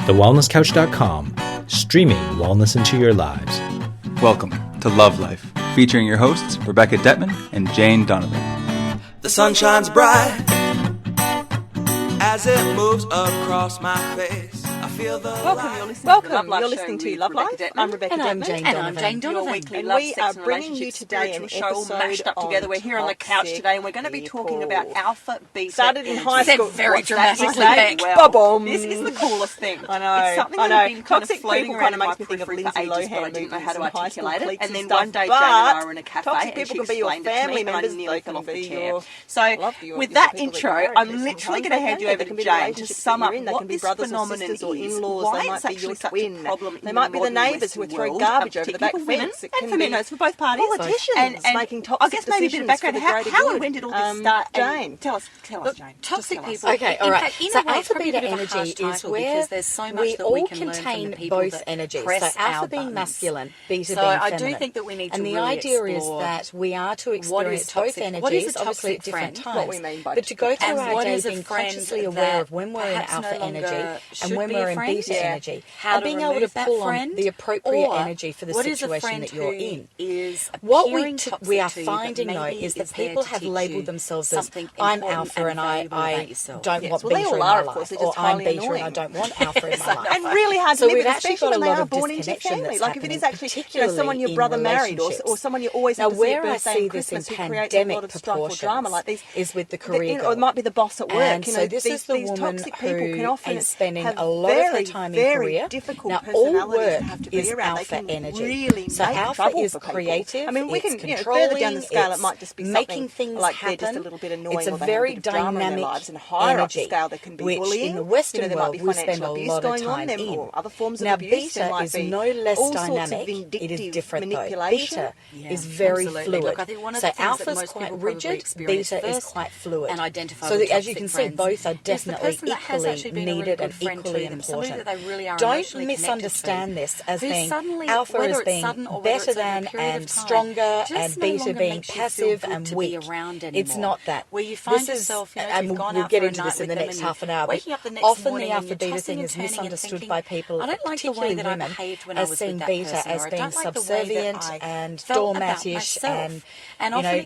thewellnesscouch.com, streaming wellness into your lives. Welcome to Love Life, featuring your hosts Rebecca Detman and Jane Donovan. The sun shines bright as it moves across my face. I feel the Welcome. You're listening to Love Life. I'm Rebecca and I'm Detman. Jane Donovan. And I'm Jane Donovan. Your weekly and love, we sex, are and bringing you today an show all mashed up together. We're here on the couch today, and we're going to be talking about alpha, beta. Started in high school. Very dramatically back. Well, this is the coolest thing. I know. It's something that I've been kind of floating around in my periphery for ages, but I didn't know how to articulate it. And then one day, Jane and I were in a cafe, toxic people can be your family members. They can be your. So, with that intro, I'm literally going to hand you over to Jane to sum up what this phenomenon is, why it's actually such a problem. They might be the neighbours who are throwing garbage over the back fence. And for men, it's for both parties. Politicians making toxic decisions. I guess maybe a bit of background. How when did all this start? Jane, tell us, Jane. Toxic people. Okay, all right. So alpha beta energy is where we all contain both energies. So alpha being masculine, beta being feminine. I do think that we need to and the idea is that we are to experience both energies, obviously at different times, but to go through our day being consciously aware of when we're in alpha energy and when we're in beta energy, and being able to pull on the appropriate energy for the situation that you're in. What we are finding though is that people have labelled themselves as I'm alpha and I don't want beta in my life, or I'm beta and I don't want alpha in my life. And really hard to so live we've with, actually especially got a when lot they are of born into disconnection family. that's Like if it is actually particularly someone your brother married or someone you always have to see at birthday and Christmas who creates a lot of strife or drama like these. Is with the career or it might be the boss at work. And so this is the woman who is spending a lot of her time in career. Now all work is alpha energy. So alpha is creative. I mean, we can further down the scale. It might just be making things like happen. they're just a little bit annoying. It's a very dynamic and higher energy, up scale, there can be which bullying. in the Western there world might be we spend a lot of time in. Or other forms of now abuse. beta is no less dynamic. It is different though. Beta is very fluid. Look, I think one of so the things alpha is quite rigid. Beta is quite fluid. And identify so with as you can see, both are definitely equally needed and equally important. Don't misunderstand this as being alpha as being better than and stronger and beta being passive and weak. It's not that. Where you find yourself, and we'll get into this in the next half an hour, but often the alpha beta thing is misunderstood by people, particularly women, as seeing beta as being subservient and doormatish and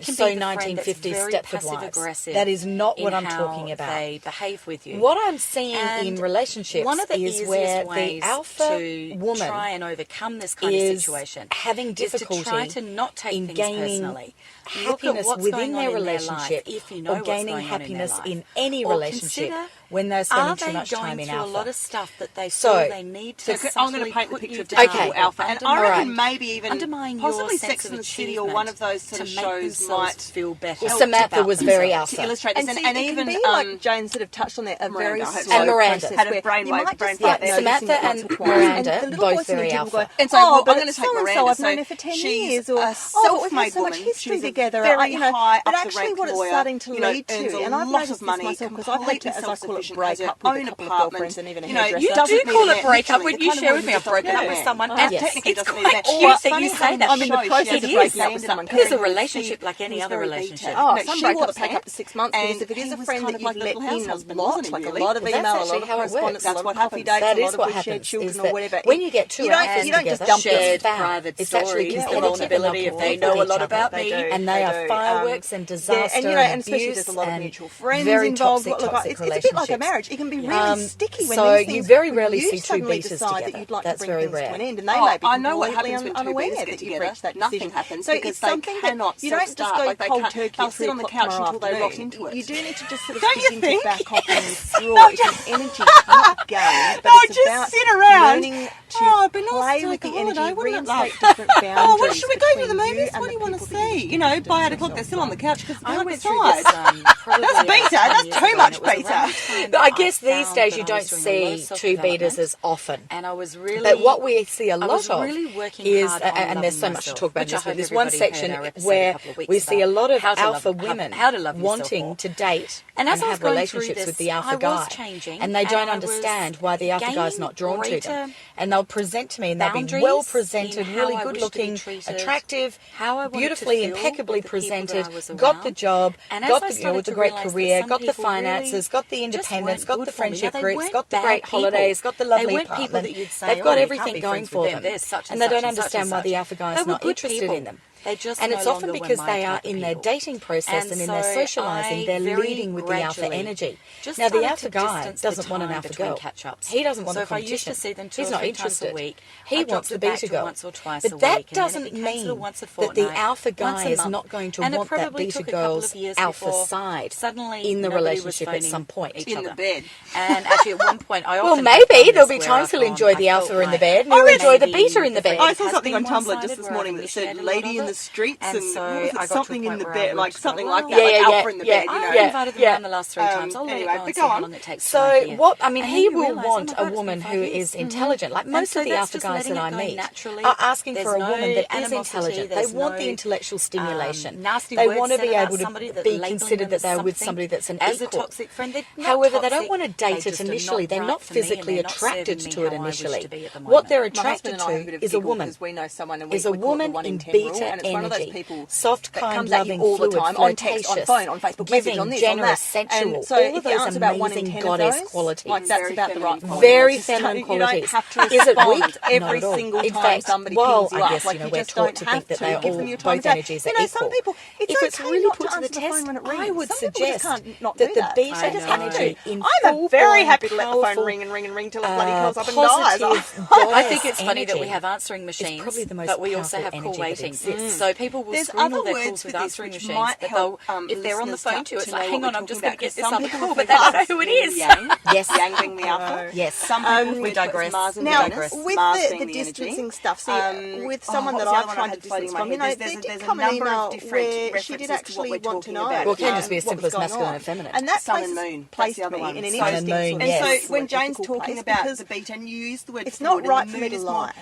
so 1950s Stepford wives. That is not what I'm talking about. They behave with you. What I'm seeing in relationships is where the alpha woman try and overcome this kind of situation, having difficulty to try to not take in things gaining personally. happiness within their relationship, or gaining happiness in any relationship when they're spending too much time in alpha. A lot of stuff that they feel they need to. I'm going to paint the picture of typical alpha, and I reckon maybe even possibly Sex and the City or one of those sort of shows might feel better. Well, Samantha was very alpha. To illustrate this, and even like Jane sort of touched on that, a very slow and Miranda had a brainwave there. Samantha and Miranda both very alpha. And so I'm going to take Miranda. I've known her for 10 years, or a self-made woman. She's together, very high up the rank lawyer. But actually, what it's starting to lead to, and I've noticed this myself because I've had to, as I call it, break up with a couple of girlfriends and even a hairdresser. You do call it break up when you share with me I've broken up with someone, and technically it's quite cute that you say that. I'm in the process of breaking up with someone. It is a relationship like any other relationship. Oh, some break up take up to 6 months, because if it is a friend that you've met in a lot, like a lot of email, a lot of correspondence, that's what coffee dates, a lot of we shared children or whatever. When you get two alphas you don't just dump shared private stories, the vulnerability if they know a lot about me, and they are fireworks and disaster and especially there's a lot of mutual friends involved. It's a bit like a marriage. It can be really sticky when so these things. You very rarely see two betas decide together. that you'd like That's to bring very things rare. to an end, and they may be I know what happens when two unaware betas get that you've together. reached that Nothing decision. happens So because it's they something cannot you don't just go cold turkey. They'll sit on the couch until they rot into it. You do need to just sort of Don't you begin to think? back off and withdraw. It's an energy, not game, but it's about sit around. learning to play with the energy, reinstate different boundaries. Well, should we go to the between movies? you What do you and want the to people that see? you You know, choose by 8 to o'clock they're still on the couch because I they're went through outside. That's beta. That's too much beta. But I guess these days you don't see two betas as often. And I was really. But what we see a lot of is, and there's so much to talk about this, but there's one section where we see a lot of alpha women wanting to date and have relationships with the alpha guy, and they don't understand why the alpha guy's not drawn to them, and they'll they'll present to me and they'll be well presented, really good looking, attractive, beautifully, impeccably presented, got the job, got the great career, got the finances, got the independence, got the friendship groups, got the great holidays, got the lovely partner. They've got everything going for them, and they don't understand why the alpha guy is not interested in them. And it's often because they are in their dating process and in their socialising, they're leading with the alpha energy. Now, the alpha guy doesn't want an alpha girl. He doesn't want the competition. He's not interested. He wants the beta girl. But that doesn't mean that the alpha guy is not going to want that beta girl's alpha side in the relationship at some point. In the bed. And actually, at one point, I well, maybe there'll be times he'll enjoy the alpha in the bed and he'll enjoy the beta in the bed. I saw something on Tumblr just this morning that said "lady in the streets" and so something in the bed, like something like that, like alpha in the bed. I've invited them around the last 3 times. I'll let it go and see how long it takes. So what? I mean, he will want a woman who is intelligent. Like most of the alpha guys that I meet are asking for a woman that is intelligent. They want the intellectual stimulation. They want to be able to be considered that they're with somebody that's an equal. However, they don't want to date it initially. They're not physically attracted to it initially. What they're attracted to is a woman. Is a woman in beta energy, soft, kind, loving, fluid, flirtatious, on Facebook, giving, generous, sensual, all of those amazing goddess qualities. Like that's about the right very feminine qualities. Is it weak? Every single time somebody pulls you up, we're taught to think that they're all both energies are equal. If it's really put to the test, I would suggest that the beta energy in I'm very happy to let the phone ring and ring and ring till it bloody calls up and dies. I think it's funny that we have answering machines, but we also have call waiting. So people will screen all their calls with answering machines. But they'll, if they're on the phone to you, it's like, hang on, I'm just going to get this other call, but they don't know who it is. Yes. Yang being the alpha. Yes. Some people we digress. Now, with the distancing stuff, see, with someone that I've tried to distance from, there did come an email where she did actually want to know. Well, it can just be as simple as masculine and feminine. And that placed me in an interesting sort of... And so when Jane's talking about the beta, and you use the word... It's not right for me to lie.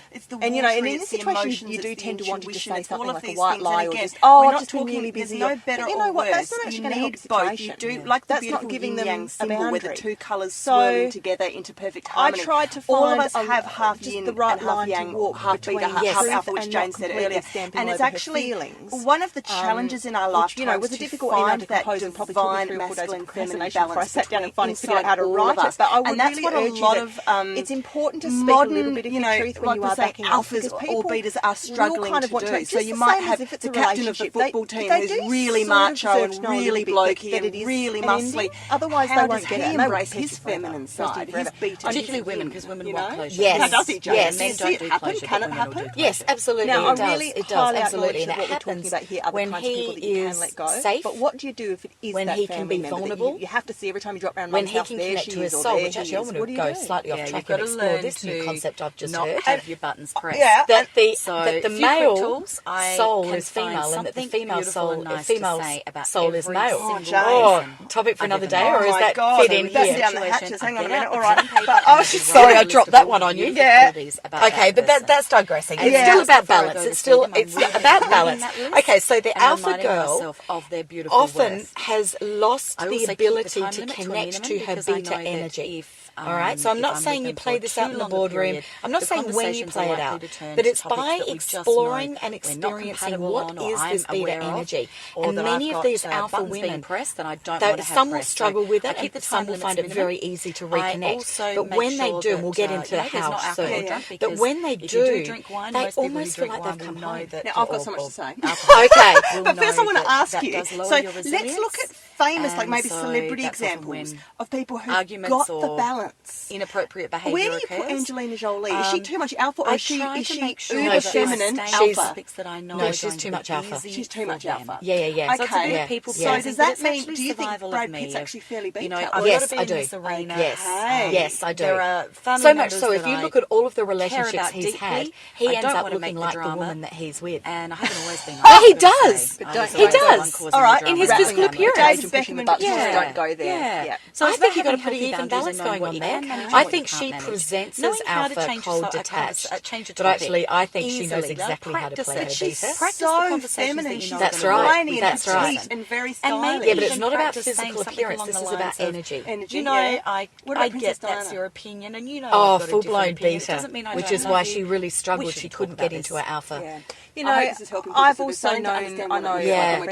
And, in this situation, you do tend to want to just say something like a white lie or just, I've just been really busy. No better but you know or what? worse. That's not actually going to help the both. situation. You do like the that's beautiful not giving yin yang them symbol where the two colours so swirling together into perfect harmony. I tried to all find of us have half yin the right and half line yang, to walk half beta, half alpha, which Jane said earlier. And it's actually one of the challenges in our lifetime, was a difficult find email to that compose and probably divine masculine feminine balance. I sat down and finally figured out how to write it. But I would and that's really what a urge lot you of it's important to speak modern, a little bit of your truth when you are backing off, because or betas are struggling kind of to do. So you the might same have as if it's the a captain of the relationship. football They team who's do really sort of macho and deserve to know a really little bit blokey that and it is really an muscly. ending. Otherwise, How they does won't get he it. And they embrace will his pick you forever. feminine side, his beta? Particularly women, because women want closure. Yes. How does it, Jane? Yes. Men don't do closure, Can but it women will happen? do Yes, absolutely. Now, it I really does. It does highly absolutely, acknowledge and that it what we're talking happens about here are the when kinds of people that you can let go. safe. But what do you do if it is when that he can family be member that vulnerable, you have to see every time you drop around when Mum's he house, can there connect she to his is, or soul, there which she actually I is. want What to do you go do? slightly off Yeah, track you've and got to explore learn this new to concept I've just not heard. have your buttons pressed. Yeah. That the So, male tools, soul can is female find and that the something female beautiful soul and nice female to say about soul is every male. single Oh, person. topic for I another give day, them or is my that God, fit in that's here? down the hatches. Hang on a minute. All All right. right. But I was just Sorry, I dropped that one on you. Yeah. Okay, but that's digressing. It's Yeah. still about Before I balance. go It's to still see them, it's I'm really about reading balance. that list Okay, so the and alpha reminding girl myself of their beautiful often worth. has lost I the also keep ability time to limit connect to minimum her because I beta know that energy. if, All right, so I'm if not I'm saying with you them play for this too out in the long a boardroom. period, I'm not the saying when you conversations play are it likely out, to turn but to it's topics by that we just exploring know and we're not experiencing compatible what on or is I'm this beta aware of, energy. or And that many I've of got, these alpha buttons being women, pressed and I don't want to have some will pressed. struggle So with I it, keep and the some time will limits find it minimum. very easy to I reconnect. also But make when they sure do, and we'll get that, into there's not how alcohol soon, drunk but because when they if you do, drink wine, they most people who almost feel drink like they've wine come will know home. that Now, I've got so much to say. Okay. But first I want to ask you, so so let's look at famous, like And maybe so celebrity that's often examples when of people who arguments got the or balance. inappropriate behaviour Where do you occurs. put Angelina Jolie? Is she too much alpha, or I is she try to make sure uber that feminine I stay on alpha? topics that I know No, are she's going too to much be alpha. easy She's too for much them. alpha. Yeah. So it's a bit Yeah. of people So pleasing, does but that it's mean, actually do you think survival Brad of me Pitt's of, actually fairly beta? you know, Or- I've got Yes, to be I in do. this arena. Yes. Hey. Yes, I do. There are family So much members so, if that you I look at all of the care relationships about he's deeply. had, I he don't ends up want to looking make like the the drama. woman that he's with. And I haven't always been. Yeah, he I was gonna does. say. But I don't- was he always the does. one causing All the right, drama in his around physical family. appearance. pushing the buttons, just don't go there. Yeah. So I think you've got a pretty even balance going on there. I think she presents as alpha, cold, detached, but actually I think she knows exactly how to play her beta. She's so feminine. That's right. That's right. And very stylish. Yeah, but it's not about physical appearance. This is about energy. You know, I get that's your opinion, and you know. Oh, full-blown beta, which is why she really struggled. She couldn't get into her alpha. Yeah. You know, I've also known, I know, yeah.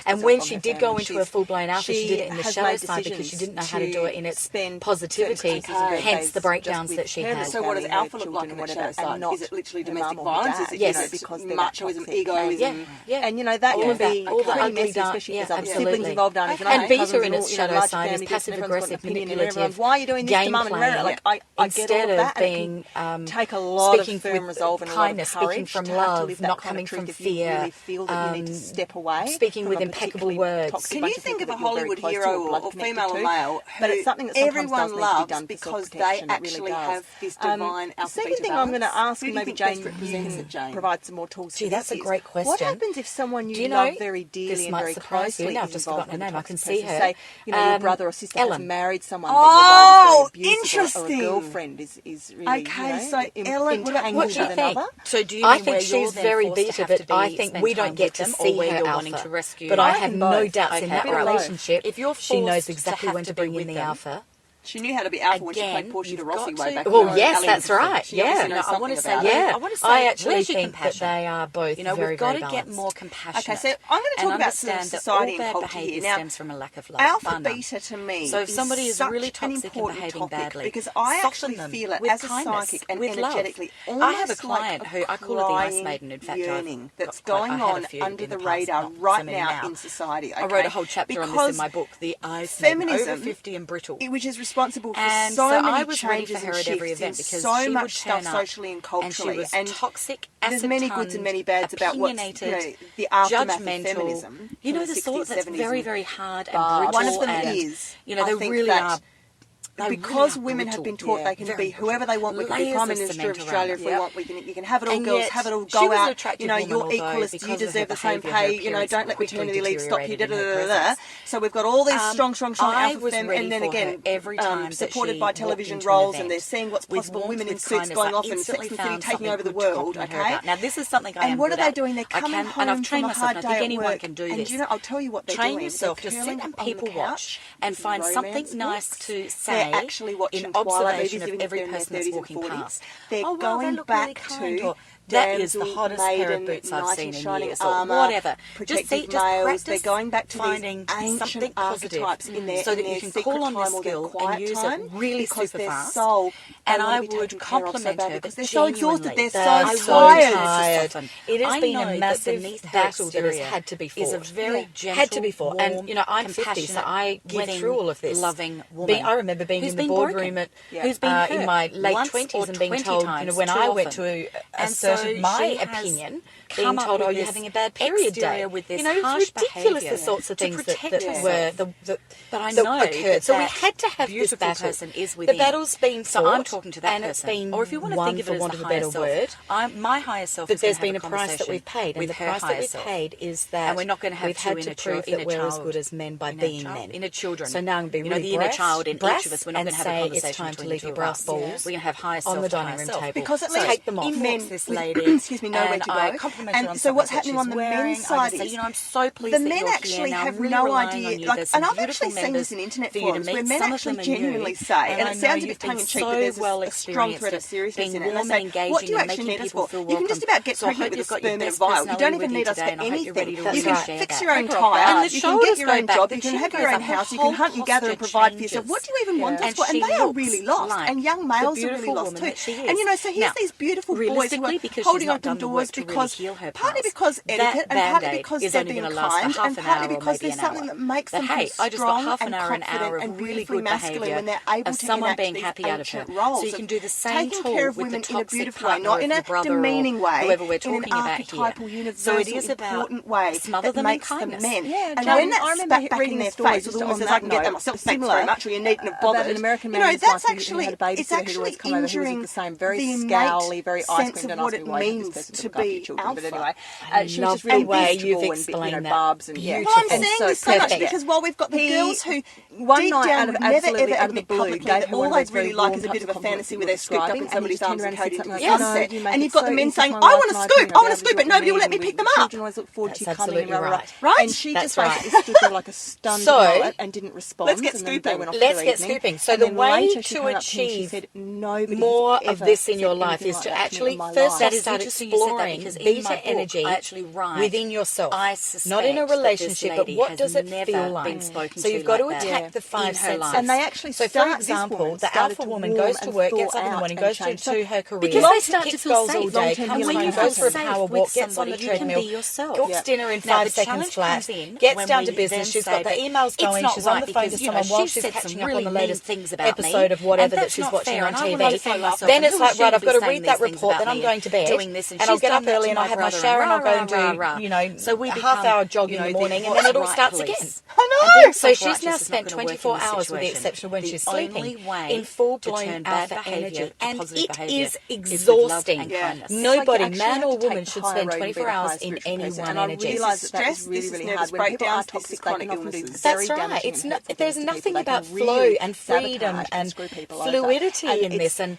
And when she did go into a full-blown alpha, she did it in the shadow side because she didn't know how to do it in its positivity, hence the breakdowns that she had. So what does alpha look like in the shadow side? Is it literally domestic violence? Is it, because machoism, egoism? And, you know, that can be pretty messy, especially if there's siblings involved. And beta in its shadow side is passive-aggressive, manipulative, why are you doing this to mum and Rara? Like, I get all of that. Being take a lot of firm resolve and kindness, a lot of speaking from love, not coming from fear, really feel that you need to step away, speaking with impeccable words. Can you think of a Hollywood hero or female or male but it's something that everyone loves because they actually have this divine alpha? Second thing I'm going to ask, and maybe Jane can provide some more tools. Gee, that's a great question. What happens if someone you love very dearly and very closely I've just forgotten her name. I can see her. Say, you know, your brother or sister has married someone. Oh, interesting. Or a girlfriend is really so Ellen, what do you think? So do you I think she's very beta, but I think we don't get to see her alpha. But I have no doubts in that relationship. She knows exactly when to bring in the alpha. She knew how to be alpha when she played Portia de Rossi way back. Well, yes, that's right. Yeah, I want to say, I actually think that they are both very, we've got very to get more compassionate. Okay, so I'm going to talk about society and culture here. Now, stems from a lack of love. Alpha beta to me. So if somebody is really toxic and behaving badly, because I actually feel it as a psychic and energetically. I have a client who I call her the ice maiden. In fact, that's going on under the radar right now in society. I wrote a whole chapter on this in my book, The Ice Maiden, Over 50 and Brittle, which is responsible for so many changes and shifts in so much stuff socially and culturally. And toxic, there's many goods and many bads about what's the aftermath of feminism. You know, the sort that's very, very hard and brittle. One of them is, they really are. Because women have been taught they can be whoever they want. We can be Prime Minister of Australia if we want. You can have it all, girls. Have it all. Go out. You know, you're equalist. You deserve the same pay. You know, don't let maternity leave stop you. So we've got all these strong alpha fem, and then again, every time supported by television roles, and they're seeing what's possible. Women in suits going off and Sex and the City taking over the world. Okay. Now this is something I am. And what are they doing? They're coming home from a hard day at work. And you know, I'll tell you what they're doing. Train yourself to sit and people watch and find something nice to say. Actually watching in observation of every person that's walking past. They're going back to that is the hottest pair of boots I've seen in years, or whatever. Just practice. They're going back to finding something positive in their, so that you can call on this skill and use it really super fast. And I would compliment her because they're so exhausted. They're so tired. It has been a massive battle that has had to be fought. Is a very gentle, had to be fought. And you know, I'm 50, so I went through all of this. Loving woman. I remember being in the boardroom in my late 20s and being told, you know, when I went to asserted my opinion, being told, "Oh, you're having a bad period day." With this, you know, it's ridiculous the sorts of things that occurred. So we had to have this battle. The battle's been fought, so I'm talking to that and person. It's been or if you want to think of it as the higher self, my higher self. But there's been a price that we've paid, and the price that we've paid is that we're not going to have we've had to prove that we're as good as men by being men. Inner children. So now I'm going to be really the inner child in each of us. We're not going to have a conversation. It's time to leave your brass balls. We're going to have higher self on the dining room table because at least take them off. Men, this lady, excuse me, know where to go. And so what's happening on the men's side is, I'm so pleased the men actually have no idea. Like, and I've actually seen this in internet forums where men actually genuinely say, and it sounds a bit tongue in cheek, but there's a strong thread of seriousness in it. And they say, what do you actually need us for? You can just about get pregnant with a sperm in a vial. You don't even need us for anything. You can fix your own tyre. You can get your own job. You can have your own house. You can hunt and gather and provide for yourself. What do you even want us for? And they are really lost. And young males are really lost too. And you know, so here's these beautiful boys who are holding open doors because partly because etiquette and partly because they're being kind and partly because there's something that makes them feel strong and confident and beautifully masculine when they're able to enact these ancient roles. So you can do the same taking care of women in a beautiful way, not in a demeaning way, in an archetypal, universal, important way that makes them men. And when that's spat back in their face, it's almost as I can get them myself, thanks very much, or you needn't have bothered. You know, that's actually, it's actually injuring the innate sense of what it means to be alpha. But anyway, she was just really really way you've explained that. barbs and Well, I'm saying this so much because while we've got the girls who one night out of the blue gave all they'd really like is a bit of a fantasy where they're scooped up in somebody's arms and carried into the sunset, and you've got the men saying, I want to scoop, but nobody will let me pick them up. That's absolutely right. And she just basically stood there like a stunned mullet and didn't respond. Let's get scooping. Let's get scooping. So the way to achieve more of this in your life is to actually first start exploring beta energy within yourself. Not in a relationship, but what does it feel like? So you've got to attack the five senses. And they actually so for example, the alpha woman goes to work, gets up in the morning, goes to her career, because they start to feel goals all day, comes home, goes for a power walk, gets on the treadmill, cooks dinner in 5 seconds flat, gets down to business, she's got the emails going, she's on the phone to someone while she's catching up on the latest episode of whatever that she's watching on TV. Then it's like, right, I've got to read that report, then I'm going to bed, and I'll get up early and I'll have my shower and I'll go and do, a half-hour jog in the morning, and then it all starts again. I know. So she's now spent 24 hours, with the exception of when she's sleeping, in full-blown alpha energy, and it is exhausting. Nobody, man or woman, should spend 24 hours in any one energy. And I realise that's really, really hard. When people are toxic, chronic illnesses. That's right. There's nothing about flow and freedom and fluidity in this, and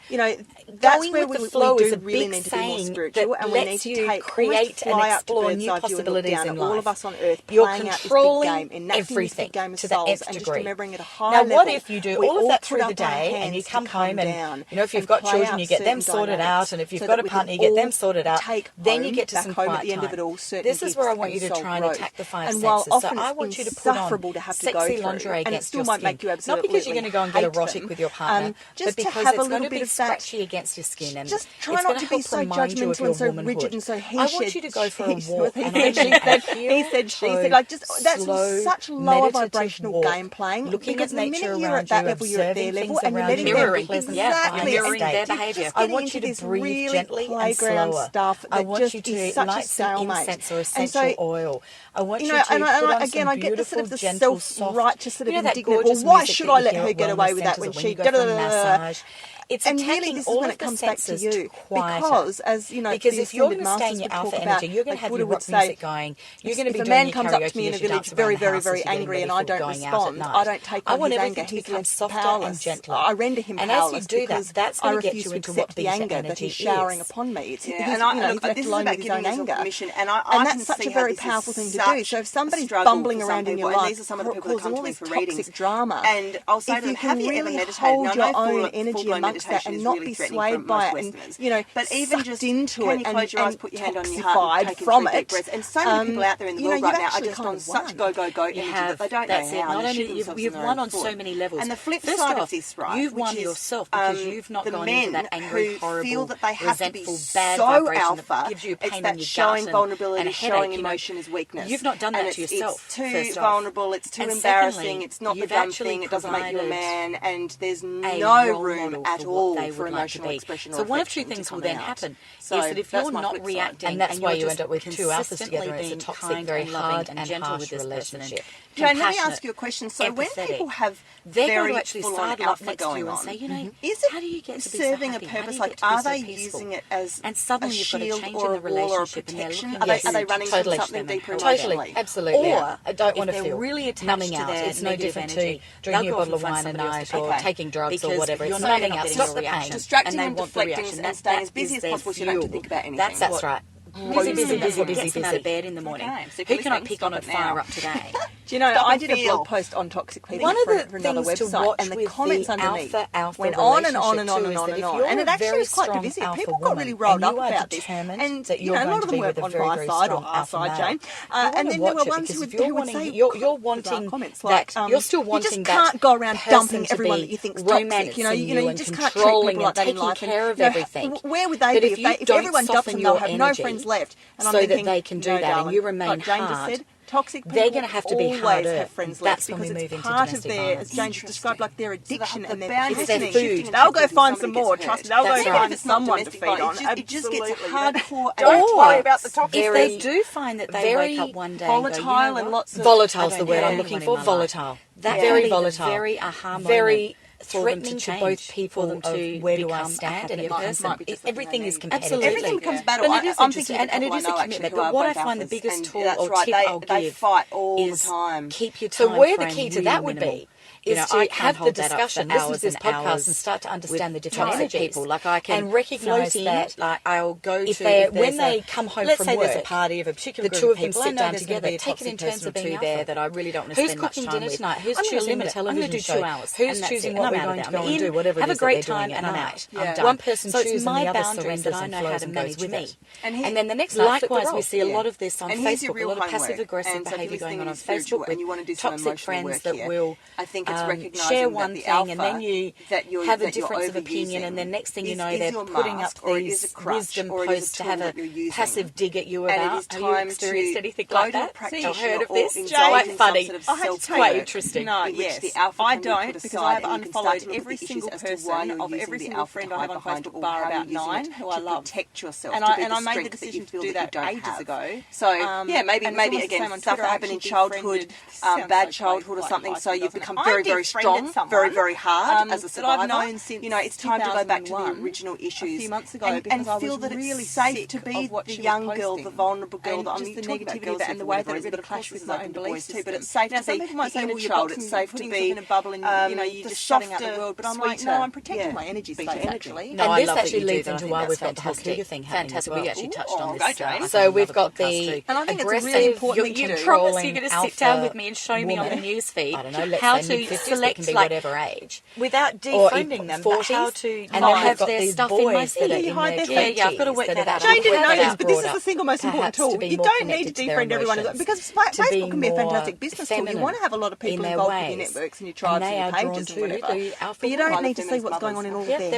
that's where with the flow is a really big need to be more saying spiritual, that and we need lets to you create and explore new possibilities in life. All of us on Earth You're playing out controlling this big game, everything game to the nth and degree. just remembering at a high Now, level. what if you do all of that through put the up our day and you hands come to calm home down and, if you've got play children, out you get them certain sorted dynamics out, and if you've so got that a we partner, you can get them all sorted out. take Then you home, get to back some home quiet at the end of time. it all, certain This is where I gifts want you to soul try and growth. attack the five And while senses. So often I it's want you to put insufferable on to have to go sexy through, lingerie and it against still your might skin. make you Not absolutely because you're going to go and get hate erotic them. with your partner, Just but to because have a it's going little to be bit of that. scratchy against your skin, and Just try it's not going to to be help so remind you of judgmental your and so womanhood. rigid and so I want you to go for a walk, and he I said, she said, like just that's such lower vibrational game playing. Looking because at the nature minute you're around at that you, level, you're at their observing level, things and you're around letting you, them mirroring, exactly mirroring their behaviour. I want you to breathe gently and playground slower. stuff. I want you is to such light a some stalemate. incense or essential oil. I want you to and put on again, some I get the beautiful, sort of the gentle, soft, self-righteous sort of that indignant. gorgeous Well, why music should that I you let hear her at get away wellness with that centres when you she go for a massage? It's and attacking really, this is all when of it the comes back to senses you, quieter. because as you know, because the if you're going ascended to stay in masters your would alpha talk energy, about, you're going to like have Buddha your would rock say, music going. You're going to be if a doing man your comes up to karaoke me in a as you village dance very, around the very, house very as you're getting angry ready and for I don't going out at respond, night. I don't take I on want his everything anger. to He's become left softer and powerless. gentler. I render him And as powerless you do that, because that's I going to get refuse you to into accept what the beta anger that energy he's showering is. upon me. It's and I look, left this is alone about with his own giving yourself anger. permission, and that's such a very powerful thing to do. So if somebody's bumbling around in your life, these are some of the people that come causing to all me this for toxic readings, drama, and I'll say if to them, you have can you ever really meditated? hold Now, your I know own energy full-blown amongst that meditation and is not really be threatening swayed for by most it, and Westerners. But even just into can it you close your eyes, put your hand on your heart, toxified and take from in 3 it, deep breaths. And so many people out there in the world right now are just on such go energy that they don't know how. Not only you've won on so many levels. And the flip side of this, right, you've won yourself because you've not gone into that angry, horrible, resentful, bad vibration that gives you pain in your showing gut vulnerability, and a showing headache. emotion is weakness. You've not done that to yourself. It's too vulnerable. It's too embarrassing. It's not the dumb thing. It doesn't make you a man, and there's no room at all for emotional expression. So one of two things will then happen is that if you're not reacting, and that's why you end up with two alphas together. It's a toxic, very hard and gentle harsh with this relationship. Jane, let me ask you a question. So when people have very full-on alpha going on, is it serving a purpose? Like, are they using it as a shield or a wall or a protection? Are they running from something deeper emotionally? Totally, absolutely. Or I don't want to if feel they're really attached numbing to out. their It's no negative different energy, to drinking a they'll go bottle of off and wine find a somebody night else to or take. taking drugs or Because whatever. you're It's not numbing getting out. a Stop the reaction. pain. Distracting And and they want the deflecting reaction. and staying as That busy is as possible so you don't have to think about anything. That's right. Busy. Out of bed in the morning. Who can I pick on and fire up today? Do you know, I did a blog post on toxic people One of for the another things to website, watch and the with comments the underneath alpha went on and on and on relationship and on too, and is that on. if And you're it a actually very was quite strong divisive. alpha People got woman really riled and up you are about this. determined And, that you you're know, a going lot to of be them with were a on very, my very side or strong our alpha side, male. Jane. And then there were ones who would say, you're wanting comments that like, you're still you wanting just that can't go around dumping person to everyone be that you think's toxic. You know, you just can't treat people like that in life. Taking care of everything. Where would they be if everyone dumped them? They'll have no friends left. And I'm so thinking, that they can do that and you remain like Jane just hard. said, toxic people They're going to have to be always harder. have friends That's left when we because move it's into part of domestic their, violence. as Jane just described, like their addiction and their It's their passion. food. They'll go find some more. Trust me, they'll go That's right. find someone to feed on. It just gets hardcore. Don't worry about the toxic. If they do find that they wake up one day volatile and lots of volatile's the word I'm have looking anyone for. in my life. Volatile. That Very can be volatile. the very aha moment Very threatening to both people of where do I stand, and everything is competitive. Absolutely. Everything becomes battle. And it is interesting, and it is a commitment. But what I find the biggest tool or tip I'll give fight all is the time. Keep your time frame. So where the key to that would be is to have the discussion, listen to this podcast, and start to understand the different energies. People. Like I can and recognise that, like I'll go to when they come home from work. Let's say there's a party of a particular the group two of of them people. sit down together, take it in turns of being there that I really don't want to spend much time with. Who's cooking dinner tonight? Who's choosing the television I'm going to do 2 hours. Who's choosing what we're going to go and do? Whatever it is that they're doing at night. One person chooses and the other surrenders and flows and goes with it. And then the next likewise, we see a lot of this on Facebook, a lot of passive aggressive behaviour going on Facebook with toxic friends that will share one thing and then you have a difference of opinion, and then next thing you know they're putting up these wisdom posts to have a passive dig at you about. Have you experienced anything like that? I've heard of this. It's quite funny. It's quite interesting. No, yes. I don't, because I have unfollowed every single person of every single friend I have on Facebook bar about 9 who I love. Protect yourself. And I made the decision to do that ages ago. So maybe again stuff that happened in childhood, bad childhood or something. So you've become very, very strong, very, very hard as a survivor. It's time to go back to the original issues a few months ago, and feel that really it's safe to be the young girl, the vulnerable girl. That I'm the talking about negativity girls and the way that it really really clashes with my own beliefs too. But it's safe to be the inner child. It's safe to be in a bubble, and you're just shutting out the world. But I'm like, no, I'm protecting my energy space actually. And this actually leads into why we've got the whole Cougar thing happening as well. We actually touched on this. So we've got the and I think it's really important. You promise you're going to sit down with me and show me on the newsfeed how to select whatever age without defunding them. How to and not then have got their these stuff in my boys that are in feed. their Yeah, I've got to work that out. Jane didn't know this, but this is the single most important tool. You don't need to defriend everyone, because Facebook can be a fantastic business tool. You want to have a lot of people involved with your networks and your tribes and your pages and whatever. But you don't need to see what's going on in all of their heads.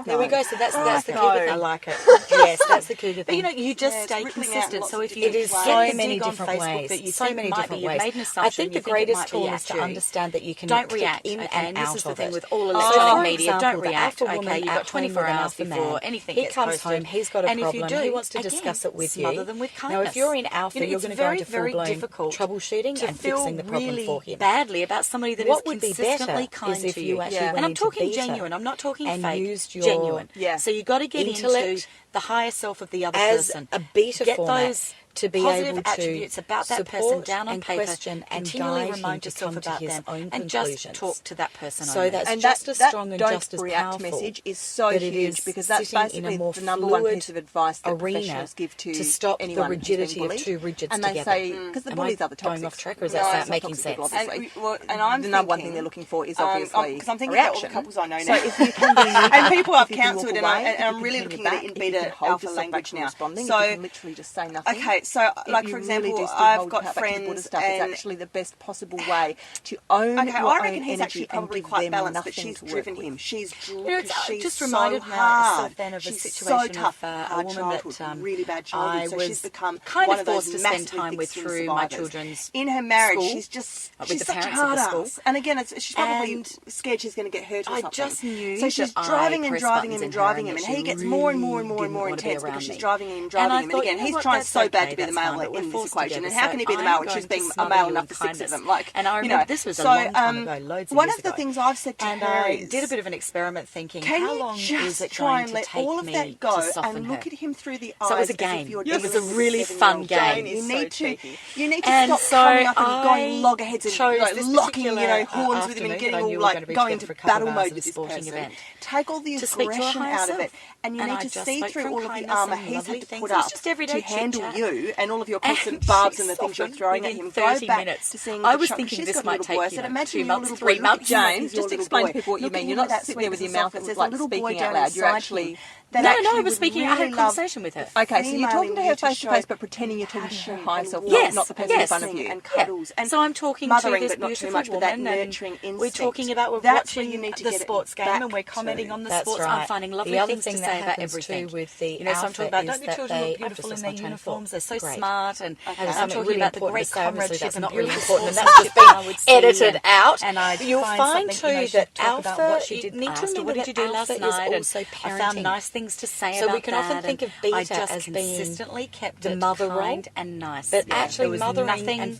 There we go. So that's the Cougar thing. I like it. Yes, that's the Cougar thing. But you just stay consistent. So if you it is so many different ways. So many different ways. I think the greatest tool is to understand that you can don't react in and out this is the of thing it. with all electronic media. Example, don't react. Okay, you've got 24 hours before anything he gets comes posted. home, he's got a problem, he wants to discuss it with you. Smother them with kindness. Now, if you're in alpha, you're going to go into full-blown troubleshooting and fixing the problem for him. Badly about somebody that is consistently kind is if to you. actually And I'm talking genuine. I'm not talking fake. Genuine. So you got to get into the higher self of the other person. As a beta get format. Those to be positive able to attributes about that person down on paper, question and continually guide remind him to yourself come about to his them, own and conclusions. just talk to that person. So that's and just as strong and just as react powerful. Message is so huge, because that's basically the number one piece of advice that professionals give to stop the rigidity of two rigids and they say, because the bullies are the toxics. Going off track, or is that making sense? And I'm the number one thing they're looking for is obviously because I'm thinking about all the couples I know now. So if you can be and people I've counselled, and I'm really looking at it in beta alpha language now. So you can literally just say nothing. Okay, so like for example, I've got friends, and it's actually the best possible way to own your I own reckon he's actually probably quite balanced, but she's driven him. She's just reminded myself then of a she's situation so tough, of a woman that really bad childhood. So she's become kind one of of forced those to spend time with through my children's in her marriage. school, She's just with she's the such a parents hard of the school. ass. And again, she's probably scared she's going to get hurt or something. I just knew so she's that driving I and pressed driving him buttons and driving him, in and her he and gets she more and more and really more and more didn't want to be intense because around she's me. driving him and And I driving him. And thought, again, you know he's what, trying that's so bad okay, to be the that's male fine, but we're in this forced equation. together, And how can he be the so male I'm when she's going being to a male smother enough you for in 6 of them? kindness. Like, And I remember this was a long time ago, loads of one years of the ago. things I've said to And her I is, did a bit of an experiment thinking, can how you long is just it try going and to let take all of me that go to soften and her? look at him through the eyes? So it was a as if game. you're It was dealing a with really 7-year-old fun Jane. game. You need to And stop coming up and so going I loggerheads and chose like this locking, particular horns with him and afternoon getting that I all knew we were like going to be going together into for a couple battle of hours mode at with a this sporting person. event. Take all the To speak to our aggression higher out of self. it, and you And need I to just see spoke through from all of the kindness armour and he's lovely had to things. put It was up just everyday to handle chit-chat. you and all of your constant And barbs she and the things you're softened throwing at within him. Go 30 back minutes. to seeing I the was shock. thinking She's this got a might little take, boy. I you said, know, imagine 2 your months, little 3 boy. months. James, Just explain to people what you mean. You're not sitting there with your mouth like speaking out loud. You're actually No, I was speaking. I had a conversation with her. Okay, so you're talking to her face to face, but pretending you're talking to her higher self, Yes, not the person in front of you. And cuddles. And So I'm talking to mothering, this but not too beautiful much, but that woman, and nurturing instinct. we're talking about we're That's where watching you need to the get it sports game back and we're commenting to. on the That's sports. right. I'm finding lovely The other things to thing say that about happens everything. too with the You know, so I'm alpha talking about is don't the that children they- look beautiful in their uniforms? They're so Great. smart, and That is I'm something talking really about the important great to say. Obviously, comradeship that's and not really beautiful important, and that's just I would see, been edited out. And I'd You'll find something, too you know, that she'd talk about alpha, what she did. you need I to asked her, remember what did that you do last alpha is night? And also I parenting. found nice things to say So about we can often that, think of and I beta just as being consistently kept the it mother kind role, and nice. but There actually was mothering nothing and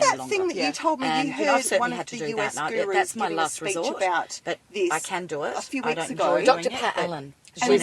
that thing that you told me you heard one of the US gurus that's my giving last a speech resort, about but this I can do it a few I weeks don't ago? enjoy Dr. doing Pat it, Allen. And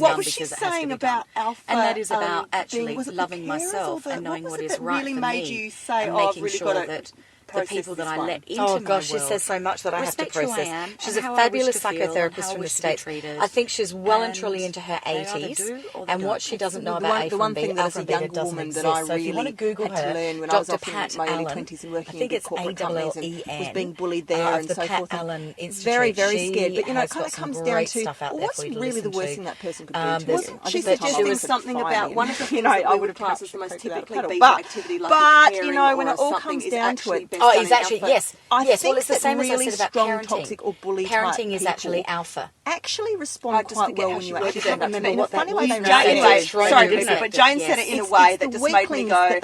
what was she saying about alpha? And that is about actually was it loving the carers myself or and knowing what is that right really for made me you say, and "Oh, I've making really sure got to that the people that I let into oh my gosh, she world says so much that I have to respect who I process. am She's and a how I wish fabulous to feel and psychotherapist how I from the wish to be States. treated. I think she's well and truly And into her they either 80s, do or they and what don't. she doesn't know the about A one from B, thing that alpha as a and beta young doesn't woman exist. that I So if you want to really Google had to her, learn when I was Dr. often Pat in my early Allen, 20s and I working in think big it's corporate companies and ALLEN, was being bullied there of and the so Pat forth. Allen Institute. Very, very She scared. But, you know, it has kind got of some comes great down to stuff out there what's for you to really the listen worst to. thing that person could do to there's- you. She She's said suggesting she something about one of the things I that we would would class as the most typically typically beta beta activity, like but caring you know, when or it all something, comes is down to actually it, best Oh, done it's in actually, alpha. yes. I think it's the same really as I said strong about parenting. Toxic or bully Parenting type is actually alpha. Actually respond quite well when you actually remember what that was. But Jane said it in a way that just made me go,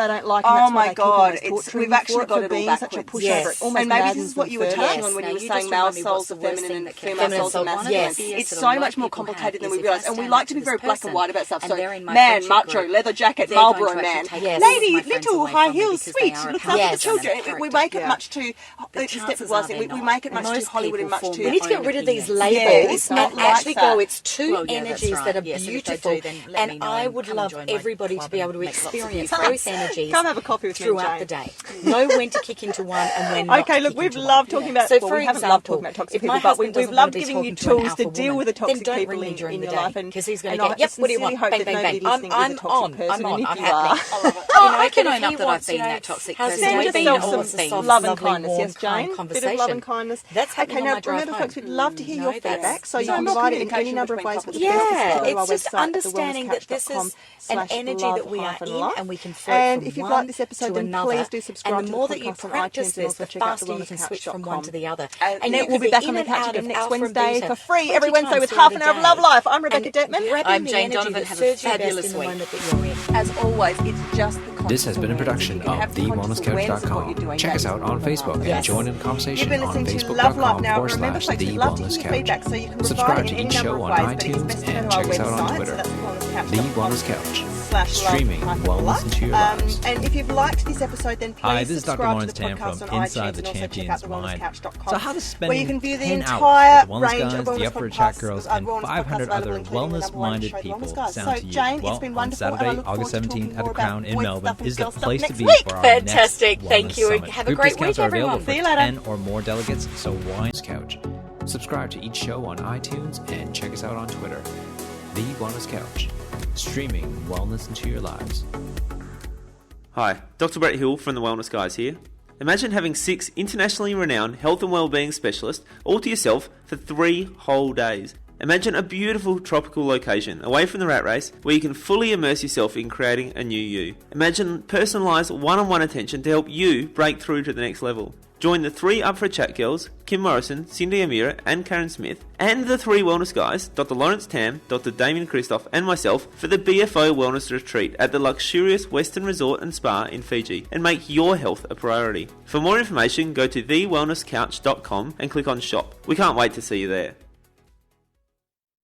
oh my God, we've actually got it all backwards. And maybe this is what you were touching on when you were saying male souls are feminine and female souls are masculine. It's so much more complicated than we realise. And we like to be very black and white about stuff. So man, macho, leather jacket, Marlboro man. Lady, little, high heels, sweet, looks after the children. We make it much too, we make it much too Hollywood and much too... We need to get rid of these labels and actually go, it's two energies that are beautiful, and I would love everybody to be able to experience those energies throughout the day. Know when to kick into one and when not. Okay, look, we've loved talking about... So we haven't loved talking about toxic people, but we've loved giving you tools to deal with the toxic people in your life. Because he's going to get, yep, what do you want? Bang, bang, bang. I'm on. I'm happy. I can own up that I've been that toxic person. Send yourself some love and kindness, yes, Jane? Bit of love and kindness. That's happening on my drive remember, home. folks, we'd love to hear your feedback, so you can provide it in any number of ways. Yeah, it's just understanding that this is an energy that we are in, and we can float and from if you've one liked this episode, to then another. please do subscribe. And the more that you practice this, the faster you can switch from one to the other. And it will be back on the couch again next Wednesday for free, every Wednesday with half an hour of love life. I'm Rebecca Detman. I'm Jane Donovan. Have a fabulous week. As always, it's just the This has been a production of TheWellnessCouch.com. Check us out on Facebook and join in the conversation on Facebook.com/TheWellnessCouch. Subscribe to each show on iTunes and check us out on Twitter. The Wellness Couch. Streaming wellness into your lives. And if you've liked this episode, then please Hi, this is Dr. subscribe Lawrence to the Tam podcast from on Inside iTunes the and also check out Champion's Mind. thewellnesscouch.com, So how to spend where you can view the 10 entire hours with the Wellness range of Guys, the wellness Upper Chat podcasts, Girls, and wellness 500 podcasts other available, including another wellness-minded show, people Wellness Guys. sound So, to you Jane, well it's been on wonderful, and I Saturday, look August forward to 17th talking at the more Crown about in voice Melbourne stuff and is the girl stuff place to next be week. for our Fantastic. next Thank Wellness you. Summit. Have a Group great discounts week, are available everyone. for See you later. 10 or more delegates, so why Couch? Subscribe to each show on iTunes and check us out on Twitter. The Wellness Couch. Streaming wellness into your lives. Hi, Dr. Brett Hill from the Wellness Guys here. Imagine having 6 internationally renowned health and wellbeing specialists all to yourself for 3 whole days. Imagine a beautiful tropical location away from the rat race where you can fully immerse yourself in creating a new you. Imagine personalised one-on-one attention to help you break through to the next level. Join the 3 Up for a Chat girls, Kim Morrison, Cindy Amira and Karen Smith, and the 3 wellness guys, Dr. Lawrence Tam, Dr. Damien Christoph and myself for the BFO Wellness Retreat at the luxurious Western Resort and Spa in Fiji, and make your health a priority. For more information, go to thewellnesscouch.com and click on shop. We can't wait to see you there.